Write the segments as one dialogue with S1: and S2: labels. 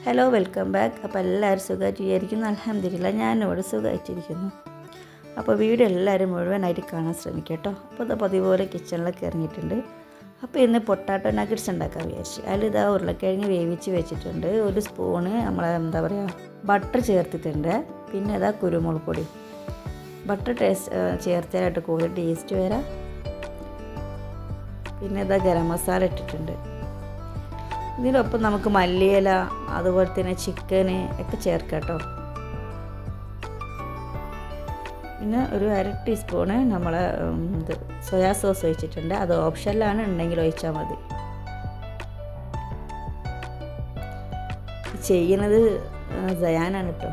S1: Hello, welcome back. അപ്പോൾ എല്ലാവരും സുഖമായിട്ടിരിക്കുന്നു. അൽഹംദുലില്ലാ ഞാനിവിടെ സുഖമായിട്ടിരിക്കുന്നു. അപ്പോൾ വീഡിയോ എല്ലാവരും മുഴുവനായിട്ട് കാണാൻ ശ്രമിക്കുക കേട്ടോ. അപ്പോൾ ഇത് പതിപോലെ കിച്ചണിലൊക്കെ ഇറങ്ങിയിട്ടുണ്ട്. അപ്പോൾ ഇന്ന് പൊട്ടാറ്റോ നഗറ്റ്സ് ഉണ്ടാക്കാൻ വിചാരിച്ചു. അതിലിതാ ഉരുളക്കിഴങ്ങ് വേവിച്ച് വെച്ചിട്ടുണ്ട്. ഒരു സ്പൂണ് നമ്മളെ ബട്ടർ ചേർത്തിട്ടുണ്ട്. പിന്നെ ഇതാ കുരുമുളക് പൊടി. ബട്ടർ ചേർത്താലായിട്ട് കൂടുതൽ ടേസ്റ്റ് വരാം. പിന്നെ ഇതാ ഗരം മസാല ഇട്ടിട്ടുണ്ട്. ഇതിനൊപ്പം നമുക്ക് മല്ലിയില, അതുപോലെ തന്നെ ചിക്കന് ഒക്കെ ചേർക്കാം കേട്ടോ. പിന്നെ ഒരു 1/2 ടീസ്പൂണ് നമ്മളെ സോയാ സോസ് ഒഴിച്ചിട്ടുണ്ട്. അത് ഓപ്ഷനിലാണ്, ഉണ്ടെങ്കിൽ ഒഴിച്ചാൽ മതി. ചെയ്യുന്നത് സയാനാണ് കേട്ടോ.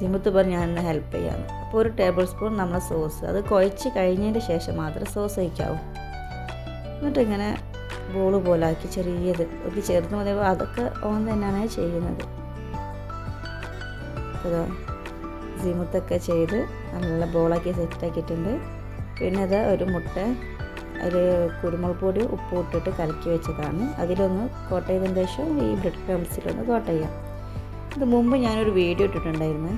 S1: സിമുത്ത് പറഞ്ഞ് ഞാൻ ഹെൽപ്പ് ചെയ്യാമെന്ന്. അപ്പോൾ 1 ടേബിൾ സ്പൂൺ നമ്മളെ സോസ്, അത് കുഴച്ച് കഴിഞ്ഞതിന് ശേഷം മാത്രം സോസ് ഒഴിക്കാവും. എന്നിട്ടിങ്ങനെ ബോള് പോലാക്കി ചെറിയത് ഒരു ചെറുത് മതി. അതൊക്കെ ഓൻ തന്നെയാണ് ചെയ്യുന്നത്. അപ്പോൾ സിമുത്തൊക്കെ ചെയ്ത് നല്ല ബോളാക്കി സെറ്റാക്കിയിട്ടുണ്ട്. പിന്നെ അത് ഒരു മുട്ട, അതിൽ കുരുമുളക് പൊടി ഉപ്പ് ഇട്ടിട്ട് കലക്കി വെച്ചതാണ്. അതിലൊന്ന് കോട്ട് ചെയ്തതിന് ശേഷം ഈ ബ്രെഡ് ക്രംസിലൊന്ന് കോട്ട് ചെയ്യാം. ഇത് മുമ്പ് ഞാനൊരു വീഡിയോ ഇട്ടിട്ടുണ്ടായിരുന്നു.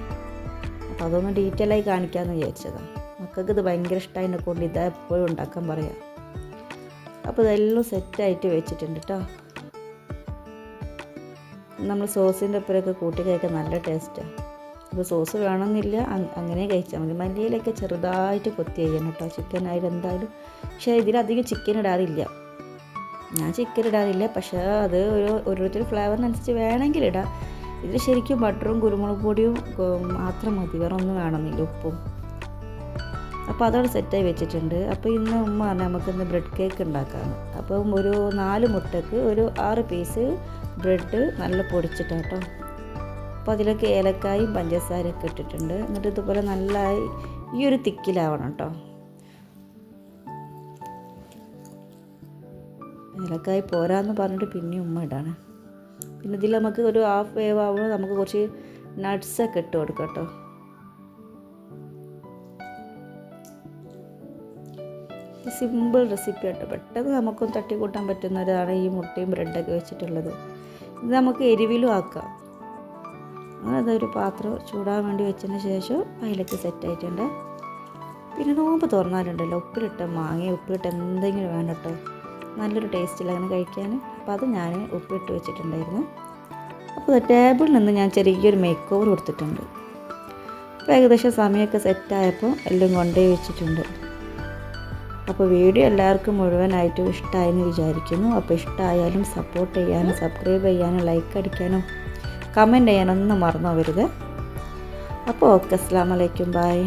S1: അപ്പോൾ അതൊന്ന് ഡീറ്റെയിൽ ആയി കാണിക്കാമെന്ന് വിചാരിച്ചതാണ്. മക്കൾക്ക് ഇത് ഭയങ്കര ഇഷ്ടമായതിനെ കൊണ്ട് ഇതാ എപ്പോഴും ഉണ്ടാക്കാൻ പറയാം. അപ്പോൾ ഇതെല്ലാം സെറ്റായിട്ട് വെച്ചിട്ടുണ്ട് കേട്ടോ. നമ്മൾ സോസിൻ്റെ ഒപ്പരൊക്കെ കൂട്ടി കഴിക്കാൻ നല്ല ടേസ്റ്റാണ്. അപ്പോൾ സോസ് വേണമെന്നില്ല, അങ്ങനെ കഴിച്ചാൽ മതി. മല്ലിയിലൊക്കെ ചെറുതായിട്ട് കൊത്തി ചെയ്യണം കേട്ടോ, ചിക്കൻ ആയാലും എന്തായാലും. പക്ഷേ ഇതിലധികം ചിക്കൻ ഇടാറില്ല. ഞാൻ ചിക്കൻ ഇടാറില്ല, പക്ഷേ അത് ഓരോരുത്തർ ഫ്ലേവറിനനുസരിച്ച് വേണമെങ്കിൽ ഇടാം. ഇതിൽ ശരിക്കും ബട്ടറും കുരുമുളക് പൊടിയും മാത്രം മതി, വേറെ ഒന്നും വേണമെന്നില്ല, ഉപ്പും. അപ്പോൾ അതോടെ സെറ്റായി വെച്ചിട്ടുണ്ട്. അപ്പോൾ ഇന്ന് ഉമ്മ പറഞ്ഞാൽ നമുക്കിന്ന് ബ്രെഡ് കേക്ക് ഉണ്ടാക്കാമെന്ന്. അപ്പം ഒരു 4 മുട്ടക്ക് ഒരു 6 പീസ് ബ്രെഡ് നല്ല പൊടിച്ചിട്ടാണ് കേട്ടോ. അപ്പോൾ അതിലൊക്കെ ഏലക്കായും പഞ്ചസാരയൊക്കെ ഇട്ടിട്ടുണ്ട്. എന്നിട്ട് ഇതുപോലെ നല്ല ഈ ഒരു തിക്കിലാവണം കേട്ടോ. ഏലക്കായ് പോരാന്ന് പറഞ്ഞിട്ട് പിന്നെ ഉമ്മ ഇടാണ്. പിന്നെ ഇതിൽ നമുക്ക് ഒരു 1/2 വേവ് ആവുമ്പോൾ നമുക്ക് കുറച്ച് നട്ട്സൊക്കെ ഇട്ട് കൊടുക്കാം കേട്ടോ. സിമ്പിൾ റെസിപ്പി ആട്ടോ, പെട്ടെന്ന് നമുക്കൊന്ന് തട്ടിക്കൂട്ടാൻ പറ്റുന്നതാണ് ഈ മുട്ടയും ബ്രെഡൊക്കെ വെച്ചിട്ടുള്ളത്. ഇത് നമുക്ക് എരിവിലും ആക്കാം. അതൊരു പാത്രം ചൂടാൻ വേണ്ടി വെച്ചതിന് ശേഷം അതിലേക്ക് സെറ്റായിട്ടുണ്ട്. പിന്നെ നോമ്പ് തുറന്നാലുണ്ടല്ലോ, ഉപ്പിലിട്ട മാങ്ങ, ഉപ്പിലിട്ട് എന്തെങ്കിലും വേണം കേട്ടോ, നല്ലൊരു ടേസ്റ്റിൽ അങ്ങനെ കഴിക്കാൻ. അപ്പോൾ അത് ഞാൻ ഉപ്പിട്ട് വെച്ചിട്ടുണ്ടായിരുന്നു. അപ്പോൾ ടേബിളിൽ നിന്ന് ഞാൻ ചെറിയൊരു മേക്ക് ഓവർ കൊടുത്തിട്ടുണ്ട്. അപ്പോൾ ഏകദേശം സമയമൊക്കെ സെറ്റായപ്പോൾ എല്ലാം കൊണ്ടുപോയി വെച്ചിട്ടുണ്ട്. അപ്പോൾ വീഡിയോ എല്ലാവർക്കും മുഴുവനായിട്ടും ഇഷ്ടമായെന്ന് വിചാരിക്കുന്നു. അപ്പോൾ ഇഷ്ടമായാലും സപ്പോർട്ട് ചെയ്യാനും സബ്സ്ക്രൈബ് ചെയ്യാനും ലൈക്ക് അടിക്കാനും കമൻറ്റ് ചെയ്യാനൊന്നും മറന്നു പോകരുത്. അപ്പോൾ ഓക്കെ, അസ്സലാമു അലൈക്കും, ബൈ.